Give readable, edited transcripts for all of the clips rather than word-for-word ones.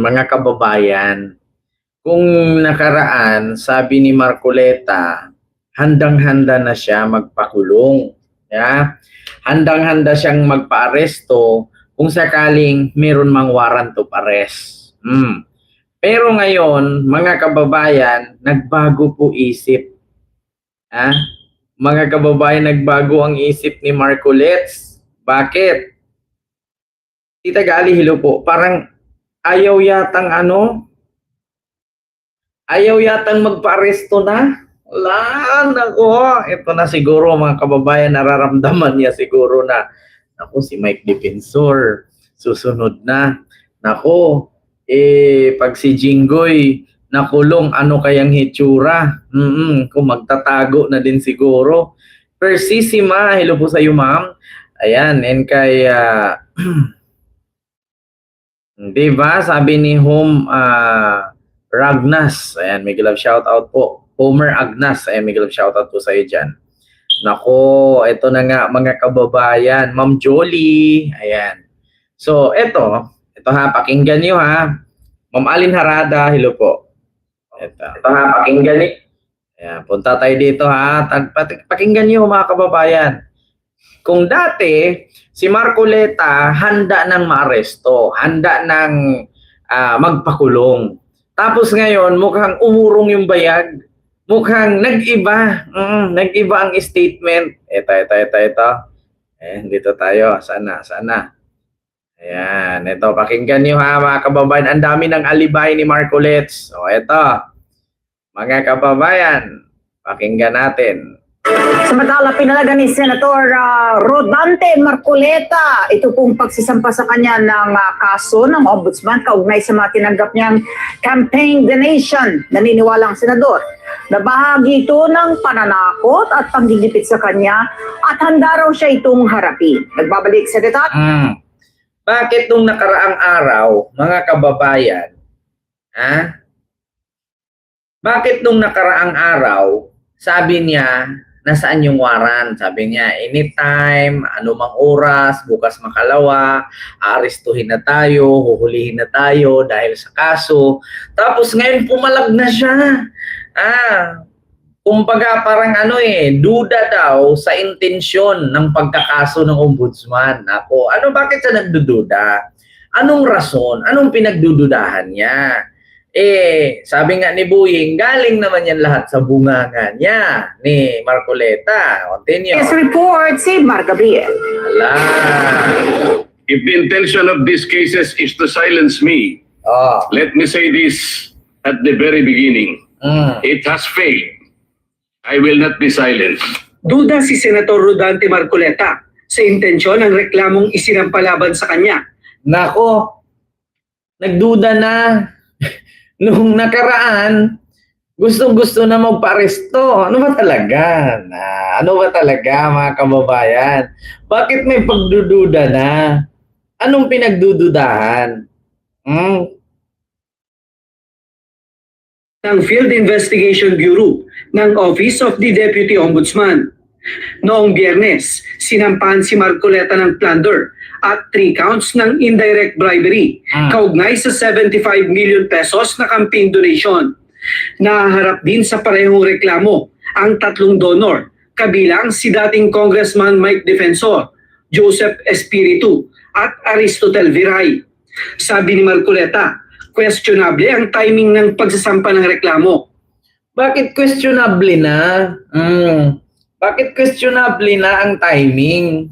Mga kababayan, kung nakaraan, sabi ni Marcoleta, handang-handa na siya magpakulong. Ya? Handang-handa siyang magpa-aresto kung sakaling meron mang warrant of arrest. Pero ngayon, mga kababayan, nagbago po isip. Mga kababayan, nagbago ang isip ni Marcoleta. Bakit? Tita Gali, hello po. Parang ayaw yatang magpa-aresto na. Nako, ito na siguro mga kababayan, nararamdaman niya siguro na, nako, si Mike Defensor, susunod na. Nako, pag si Jinggoy nakulong, ano kayang hitsura? Kung magtatago na din siguro. Persisima, hello po sa iyo, ma'am. Ayan, and kay diba, sabi ni Ragnas, ayan, may love shoutout po. Homer Agnas, ayan, may love shoutout po sa iyo dyan. Nako, ito na nga mga kababayan. Ma'am Jolie, ayan. So, ito ha, pakinggan nyo ha. Ma'am Alin Harada, hello po. Ito ha, pakinggan nyo. Ayan, punta tayo dito ha. Pakinggan nyo mga kababayan. Kung dati, si Marcoleta handa ng maaresto, handa ng magpakulong. Tapos ngayon, mukhang umurong yung bayag. Mukhang nag-iba. Nag-iba ang statement. Ito. Dito tayo. Sana. Ayan, ito. Pakinggan nyo ha, mga kababayan. Ang dami ng alibay ni Marcoleta. So, ito. Mga kababayan, pakinggan natin. Samantala, pinalaga ni Senator Rodante Marcoleta ito pong pagsisampa sa kanya ng kaso ng ombudsman kaugnay sa mga tinanggap niyang campaign donation. Naniniwala ang senador na bahagi ito ng pananakot at panggigipit sa kanya at handa raw siya itong harapin. Nagbabalik sa detalye. Bakit nung nakaraang araw, mga kababayan, bakit nung nakaraang araw, sabi niya, nasaan yung warrant? Sabi niya, anytime, anumang oras, bukas makalawa, aarestuhin na tayo, huhulihin na tayo dahil sa kaso. Tapos ngayon pumalag na siya. Kumbaga parang duda daw sa intensyon ng pagkakaso ng ombudsman. Bakit siya nagdududa? Anong rason? Anong pinagdududahan niya? Sabi nga ni Buying, galing naman yan lahat sa bunganga niya ni Marcoleta. Continue. Yes, report si Mar Gabriel. If the intention of these cases is to silence me, let me say this at the very beginning. It has failed. I will not be silenced. Duda si Senator Rodante Marcoleta sa intensyon ng reklamong isinampalaban sa kanya. Nako, nagduda na. Nung nakaraan, gustong-gusto na magpa-aresto. Ano ba talaga? Mga kababayan? Bakit may pagdududa na? Anong pinagdududahan? Ng Field Investigation Bureau ng Office of the Deputy Ombudsman. Noong Biyernes, sinampahan si Marcoleta ng plunder at 3 counts ng indirect bribery kaugnay sa 75 million pesos na campaign donation. Naharap din sa parehong reklamo ang 3 donor, kabilang si dating Congressman Mike Defensor, Joseph Espiritu at Aristotel Viray. Sabi ni Marcoleta, questionable ang timing ng pagsasampa ng reklamo. Bakit questionable na? Bakit questionable na ang timing?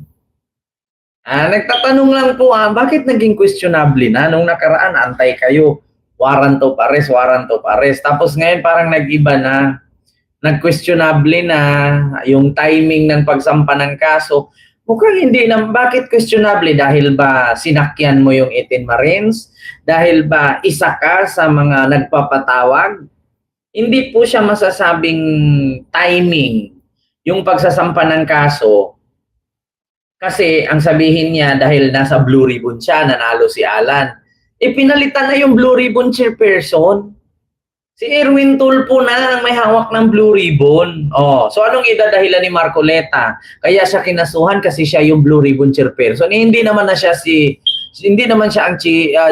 Nagtatanong lang po, bakit naging questionable na? Nung nakaraan, antay kayo, warrant of arrest. Tapos ngayon parang nag-iba na. Nag-questionable na yung timing ng pagsampa ng kaso. Mukhang hindi na. Bakit questionable? Dahil ba sinakyan mo yung 18 Marines? Dahil ba isa ka sa mga nagpapatawag? Hindi po siya masasabing timing yung pagsasampa ng kaso. Kasi ang sabihin niya dahil nasa Blue Ribbon siya, nanalo si Alan. Pinalitan na yung Blue Ribbon chairperson. Si Erwin Tulfo na ang may hawak ng Blue Ribbon. So anong idadahilan ni Marcoleta? Kaya siya kinasuhan kasi siya yung Blue Ribbon chairperson. Hindi naman na siya si Hindi naman siya ang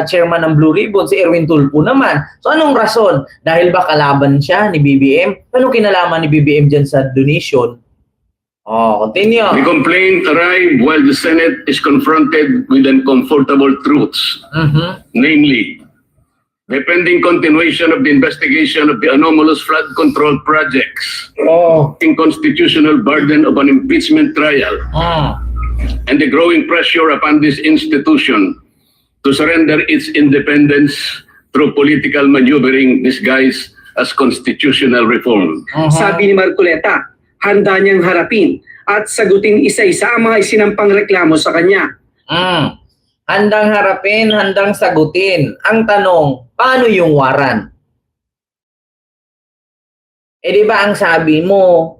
chairman ng Blue Ribbon, si Erwin Tulfo naman. So anong rason? Dahil ba kalaban siya ni BBM? Anong kinalaman ni BBM dyan sa donation? Oh, continue. The complaint arrived while the Senate is confronted with uncomfortable truths, namely, the pending continuation of the investigation of the anomalous flood control projects, inconstitutional burden of an impeachment trial, and the growing pressure upon this institution to surrender its independence through political maneuvering disguised as constitutional reform. Sabi ni Marcoleta, handa niyang harapin at sagutin isa-isa ang mga isinampang reklamo sa kanya. Handang harapin, handang sagutin. Ang tanong, paano yung waran? Di ba ang sabi mo,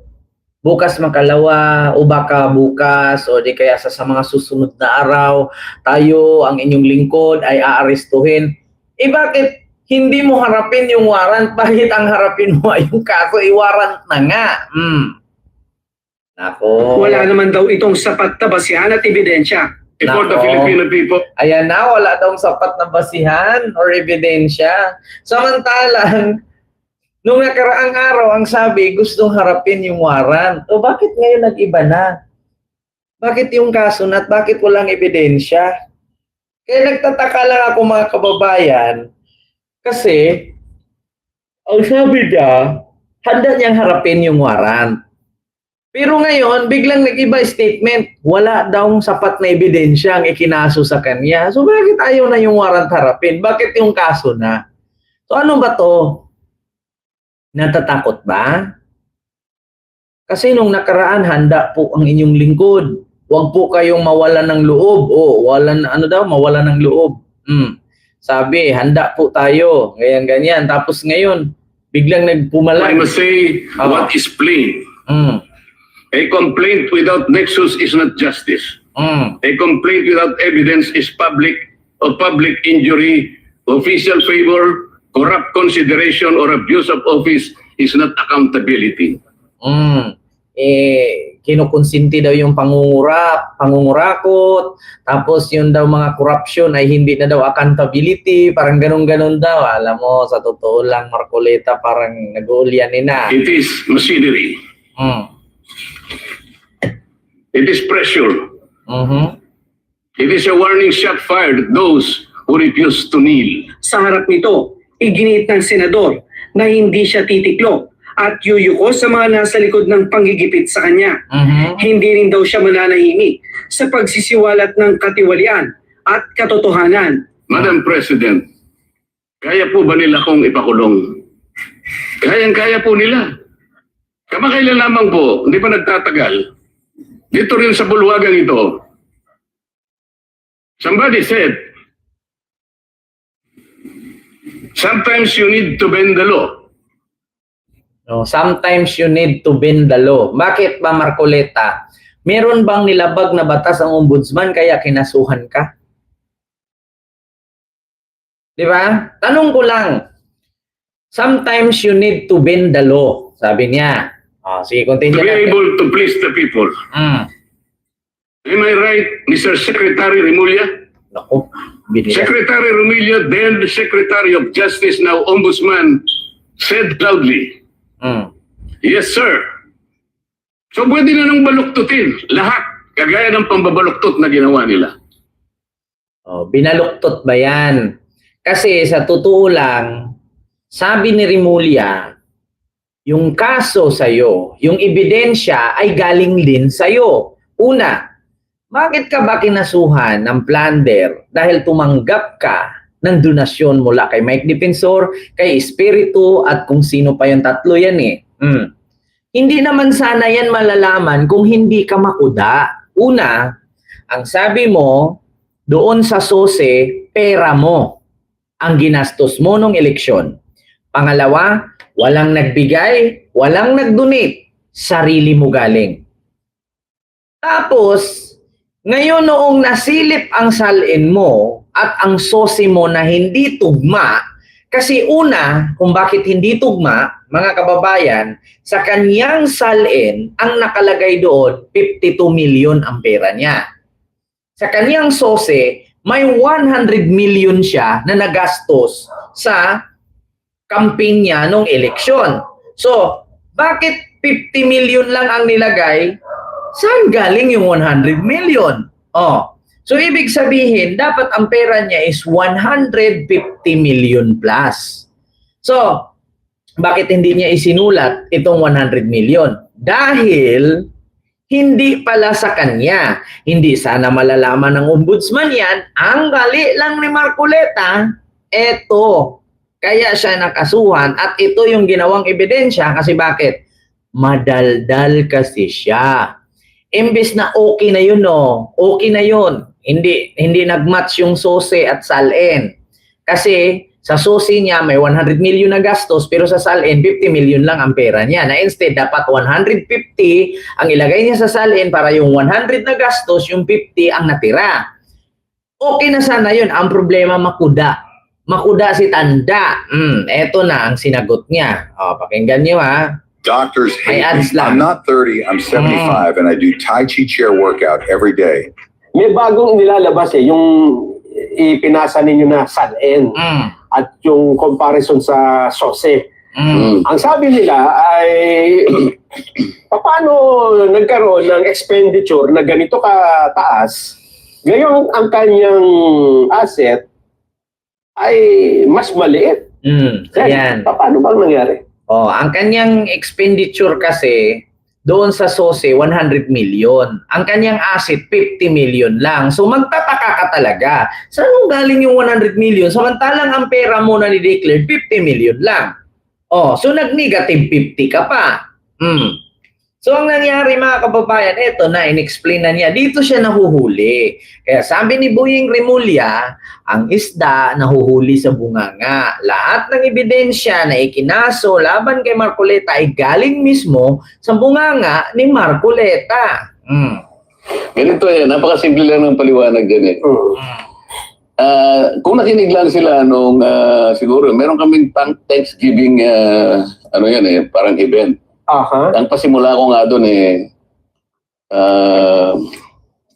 bukas makalawa o baka bukas o di kaya sa mga susunod na araw, tayo, ang inyong lingkod ay aarestuhin. Bakit hindi mo harapin yung warrant? Bakit ang harapin mo ay yung kaso? Warrant na nga. Nako. Wala naman daw itong sapat na basihan at ebidensya. For the Filipino people, Ayan na, wala daw sapat na basihan or ebidensya. Samantalang, nung nakaraang araw, ang sabi, gustong harapin yung warrant. O bakit ngayon nag-iba na? Bakit yung kaso na at bakit walang ebidensya? Kaya nagtataka lang ako mga kababayan, kasi, ang sabi niya, handa niyang harapin yung warrant. Pero ngayon, biglang nag-iba statement, wala daw sapat na ebidensya ang ikinaso sa kanya. So bakit ayaw na yung warrant harapin? Bakit yung kaso na? So ano ba to? Natatakot ba? Kasi nung nakaraan, handa po ang inyong lingkod. Huwag po kayong mawalan ng loob. Mawalan ng loob. Sabi, handa po tayo. Ganyan. Tapos ngayon, biglang nagpumalag. I must say what is plain. A complaint without nexus is not justice. A complaint without evidence is public injury, official favor, corrupt consideration, or abuse of office is not accountability. Kinukonsinti daw yung pangungurakot, tapos yun daw mga corruption ay hindi na daw accountability, parang ganun-ganun daw. Alam mo, sa totoo lang, Marcoleta, parang nag-uulyanin na. It is machinery. It is pressure. It is a warning shot fired at those who refuse to kneel. Sa harap nito, iginit ng senador na hindi siya titiklo at yuyuko sa mga nasa likod ng panggigipit sa kanya. Hindi rin daw siya mananahimik sa pagsisiwalat ng katiwalian at katotohanan. Madam President, kaya po ba nila kong ipakulong? Kayang-kaya po nila. Kamakailan lamang po, hindi pa nagtatagal. Dito rin sa bulwagang ito, somebody said, sometimes you need to bend the law. No, sometimes you need to bend the law. Bakit ba, Marcoleta? Meron bang nilabag na batas ang ombudsman kaya kinasuhan ka? Di ba? Tanong ko lang. Sometimes you need to bend the law. Sabi niya. Sige, continue To be natin. able to please the people. Am I right, Mr. Secretary Remulla? Naku, binila. Secretary Remulla, then the Secretary of Justice, now Ombudsman, said loudly, yes, sir. So pwede na nang baluktutin lahat, kagaya ng pambabaluktot na ginawa nila. Binaluktot ba yan? Kasi sa totoo lang, sabi ni Remulla, yung kaso sa'yo, yung ebidensya ay galing din sa'yo. Una, bakit ka ba kinasuhan ng plunder dahil tumanggap ka ng donasyon mula kay Mike Defensor, kay Espiritu at kung sino pa yung tatlo yan eh. Hindi naman sana yan malalaman kung hindi ka makuda. Una, ang sabi mo, doon sa SOSE, pera mo ang ginastos mo nung eleksyon. Pangalawa, walang nagbigay, walang nag-donate, sarili mo galing. Tapos, ngayon noong nasilip ang salin mo at ang SOSE mo na hindi tugma, kasi una, kung bakit hindi tugma, mga kababayan, sa kanyang salin, ang nakalagay doon, 52 million ang pera niya. Sa kanyang SOSE, may 100 million siya na nagastos sa campaign niya nung eleksyon. So, bakit 50 million lang ang nilagay? Saan galing yung 100 million? Oh. So, ibig sabihin, dapat ang pera niya is 150 million plus. So, bakit hindi niya isinulat itong 100 million? Dahil hindi pala sa kanya. Hindi sana malalaman ng ombudsman yan. Ang gali lang ni Marcoleta, eto. Kaya siya nakasuhan at ito yung ginawang ebidensya kasi bakit? Madaldal kasi siya. Imbes na okay na yun, no? Okay na yun. Hindi nagmatch yung SOSE at SALN. Kasi sa SOSE niya may 100 million na gastos pero sa SALN 50 million lang ang pera niya. Na instead dapat 150 ang ilagay niya sa SALN para yung 100 na gastos, yung 50 ang natira. Okay na sana yun. Ang problema makuda. Makuda si Tanda. Eto na ang sinagot niya. O, pakinggan niyo ha. Doctors May hate ads me. lang. I'm not 30, I'm 75, and I do Tai Chi chair workout every day. May bagong nilalabas yung ipinasa ninyo na SALN at yung comparison sa SOSE. Ang sabi nila ay paano nagkaroon ng expenditure na ganito kataas, ngayon ang kanyang asset ay mas maliit. Ayan. Paano bang nangyari? Oh, ang kanyang expenditure kasi doon sa SOSE 100 million. Ang kanyang asset 50 million lang. So magtataka ka talaga. Saan galing yung 100 million? Samantalang ang pera mo na ni-declare 50 million lang. Oh, so nag-negative 50 ka pa. So ang nangyari mga kababayan, eto na, in-explain na niya. Dito siya nahuhuli. Kaya sabi ni Boying Remulla, ang isda nahuhuli sa bunganga. Lahat ng ebidensya na ikinaso laban kay Marcoleta ay galing mismo sa bunganga ni Marcoleta. Ganito yan, napakasimple lang ng paliwanag dyan eh. Kung nakinig lang sila nung siguro, meron kaming Thanksgiving, parang event. Ang pasimula ko nga doon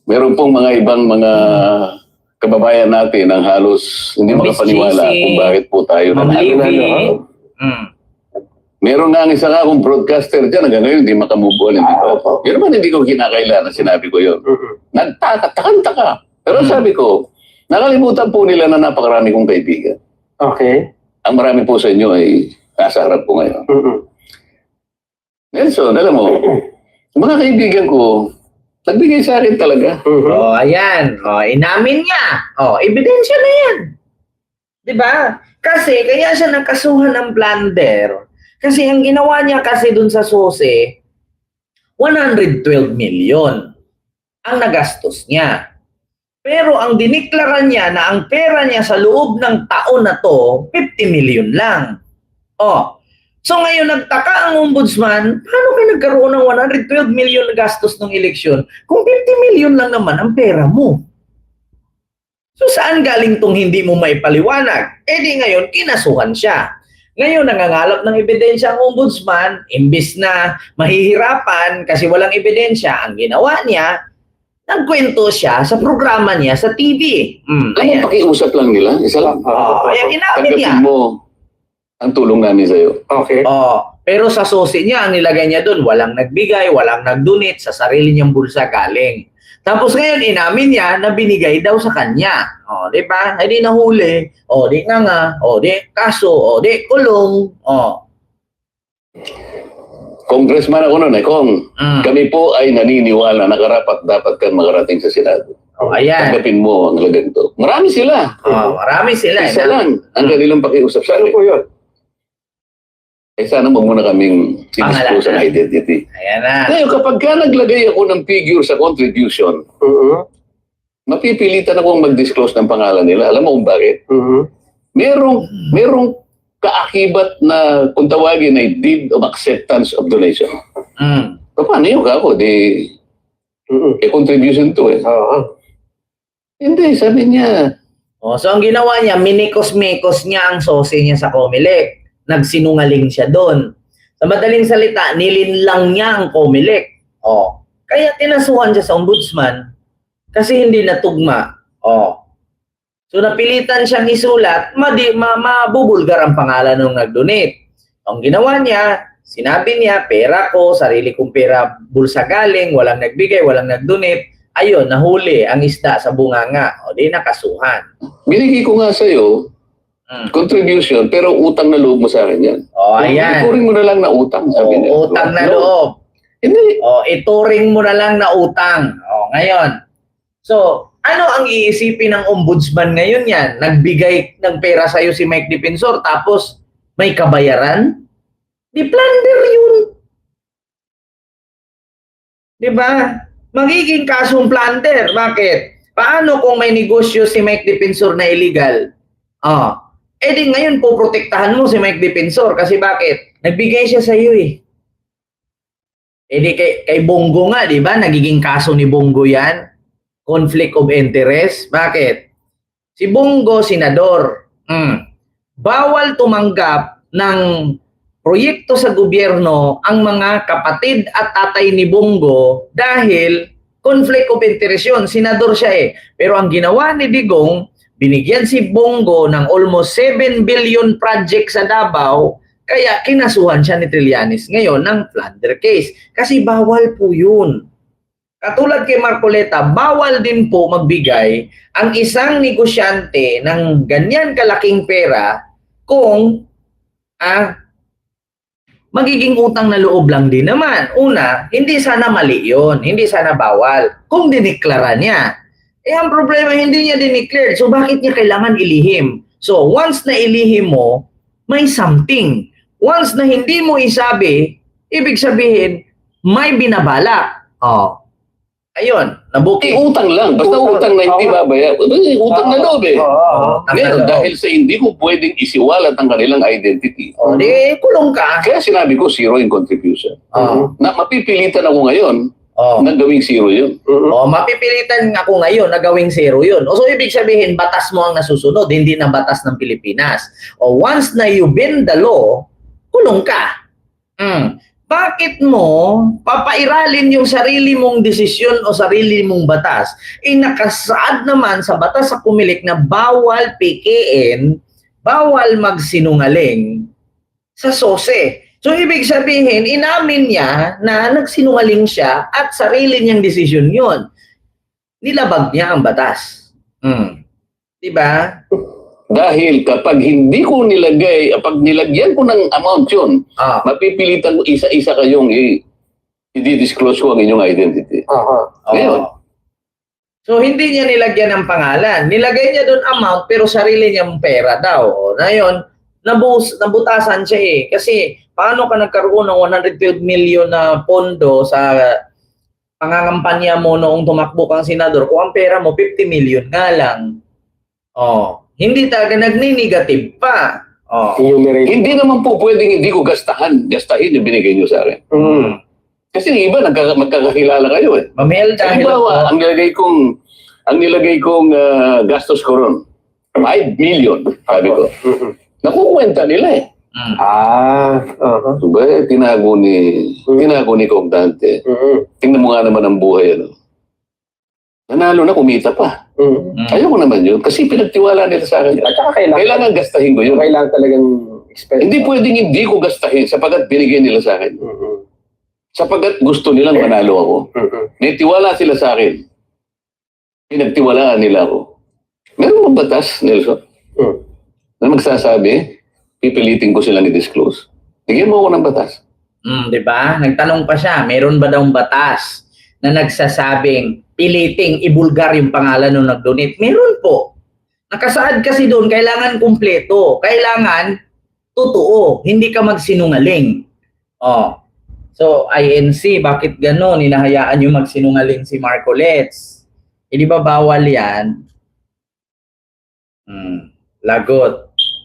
meron pong mga ibang mga kababayan natin ang halos hindi makapaniwala kung bakit po tayo nanalo. Meron nga ang isa nga akong broadcaster dyan hanggang ngayon hindi makamove on. Yun naman hindi ko kinakailangan, sinabi ko yun. Nagtaka. Pero sabi ko, nakalimutan po nila na napakarami kong kaibigan. Okay. Ang marami po sa inyo ay nasa harap po ngayon. Nelson, alam mo, mga kaibigan ko, nagbigay sa akin talaga. Oh, ayan. Oh, inamin niya. Oh, ebidensya na yan. 'Di ba? Kasi kaya siya nakasuhan ng plunder. Kasi ang ginawa niya kasi dun sa SOSE, 112 million ang nagastos niya. Pero ang diniklaran niya na ang pera niya sa loob ng taon na to, 50 million lang. Oh, so ngayon nagtaka ang ombudsman, paano ka nagkaroon ng 112 million na gastos ng eleksyon kung 50 million lang naman ang pera mo? So saan galing tong hindi mo may paliwanag? Eh di ngayon, kinasuhan siya. Ngayon, nangangalap ng ebidensya ang ombudsman, imbis na mahihirapan kasi walang ebidensya, ang ginawa niya, nagkwento siya sa programa niya sa TV. Ayan. Pakiusap lang nila, isa lang. Ayan, inamin niya. Tanggapin mo ang tulong namin sa'yo. Okay. Pero sa SOSE niya, ang nilagay niya doon, walang nagbigay, walang nagdonate, sa sarili niyang bulsa galing. Tapos ngayon, inamin niya na binigay daw sa kanya. Di ba? Di nahuli. Di nga. Di kaso. Di kulong. Congressman ako noon Kong. Kami po ay naniniwala na karapat dapat kang makarating sa Senado. Ayan. Tanggapin mo ang ganito. Marami sila. Marami sila. Isa lang ang kanilang pakiusap sa akin. Ano po yun? Sana mo muna kaming sinisclose ang identity. Ayan na. Ngayon, kapag ka naglagay ako ng figure sa contribution, mapipilitan akong mag-disclose ng pangalan nila. Alam mo kung bakit? Merong kaakibat na kung tawagin ay deed of acceptance of donation. Paano yun ako? Contribution to Hindi, sabi niya. So ang ginawa niya, minikos-mikos niya ang SOSE niya sa COMELEC. Nagsinungaling siya doon. Sa madaling salita, nilinlang niya ang COMELEC. Kaya tinasuhan siya sa ombudsman kasi hindi natugma. So napilitan siyang isulat, mabubulgar ang pangalan ng nag-donate. Ang ginawa niya, sinabi niya, pera ko, sarili kong pera, bulsa galing, walang nagbigay, walang nag-donate. Ayun, nahuli ang isda sa bunganga. O di nakasuhan. Binigay ko nga sa'yo, contribution, pero utang na loob mo sa akin yan. O ayan. Ituring mo na lang na utang. Sabi niya. Utang na loob. Hindi. O ituring mo na lang na utang. O ngayon. So, ano ang iisipin ng ombudsman ngayon yan? Nagbigay ng pera sa'yo si Mike Defensor tapos may kabayaran? Di plunder yun. Di ba? Magiging kasong plunder. Bakit? Paano kung may negosyo si Mike Defensor na illegal? Di ngayon poprotektahan mo si Mike Defensor kasi bakit? Nagbigay siya sa iyo eh. Di kay Bongo nga, di ba? Nagiging kaso ni Bongo yan. Conflict of interest. Bakit? Si Bongo, senador. Bawal tumanggap ng proyekto sa gobyerno ang mga kapatid at tatay ni Bongo dahil conflict of interest yun. Senador siya eh. Pero ang ginawa ni Digong, binigyan si Bongo ng almost 7 billion project sa Davao, kaya kinasuhan siya ni Trillanes ngayon ng plunder case. Kasi bawal po yun. Katulad kay Marcoleta, bawal din po magbigay ang isang negosyante ng ganyan kalaking pera kung magiging utang na loob lang din naman. Una, hindi sana mali yun. Hindi sana bawal. Kung diniklara niya. Ang problema, hindi niya dineclare. So, bakit niya kailangan ilihim? So, once na ilihim mo, may something. Once na hindi mo isabi, ibig sabihin, may binabalak. Ayun, nabuking. Utang lang. Basta utang na hindi babaya. Utang na loob eh. Ngayon, dahil sa hindi ko pwedeng isiwalat ang kanilang identity. Di, kulong ka. Kaya sinabi ko, zero in contribution. Na mapipilitan ako ngayon na gawing zero yun. Mapipilitan ako ngayon na gawing zero yun. So, ibig sabihin, batas mo ang nasusunod, hindi na batas ng Pilipinas. Once na you bend the law, kulong ka. Bakit mo papairalin yung sarili mong desisyon o sarili mong batas? Nakasaad naman sa batas sa Comelec na bawal PKN, bawal magsinungaling sa SOSE. So, ibig sabihin, inamin niya na nagsinungaling siya at sarili niyang desisyon yun. Nilabag niya ang batas. Diba? Dahil kapag hindi ko nilagay, pag nilagyan ko ng amount yun, mapipilitan ko isa-isa kayong i-disclose ko ang inyong identity. Ngayon. So, hindi niya nilagyan ng pangalan. Nilagay niya doon amount, pero sarili niyang pera daw. Ngayon, nabutasan siya eh. Kasi, paano ka nagkaroon ng 112 million na pondo sa pangangampanya mo noong tumakbo kang senador kung ang pera mo 50 million nga lang? Hindi talaga nagni-negative pa. Hindi naman po pwedeng hindi ko gastahin yung binigay niyo sa akin. Kasi yung iba, magkakakilala kayo eh. Mamel dahil halimbawa, ang nilagay kong gastos ko ron, 5 million, sabi ko. Nakukwenta nila eh. Diba, tinago ni Kong Dante. Tingnan mo nga naman ang buhay. Nanalo na, kumita pa. Ayoko naman yun. Kasi pinagtiwala nila sa akin. At saka Kailangan gastahin ko yun. kailangan talagang expense. Hindi pwedeng hindi ko gastahin sapagkat binigay nila sa akin. Sapagkat gusto nilang manalo ako. May tiwala sila sa akin. Pinagtiwalaan nila ako. Meron bang batas, Nelson? Na magsasabi, pipilitin ko sila ni-disclose. Bigyan mo ako ng batas. Diba? Nagtanong pa siya, meron ba daw batas na nagsasabing piliting ibulgar yung pangalan nung nag-donate? Meron po. Nakasaad kasi doon, kailangan kumpleto. Kailangan totoo. Hindi ka magsinungaling. So, INC, bakit gano'n? Hinahayaan yung magsinungaling si Marcolets. Di ba bawal yan? Lagot.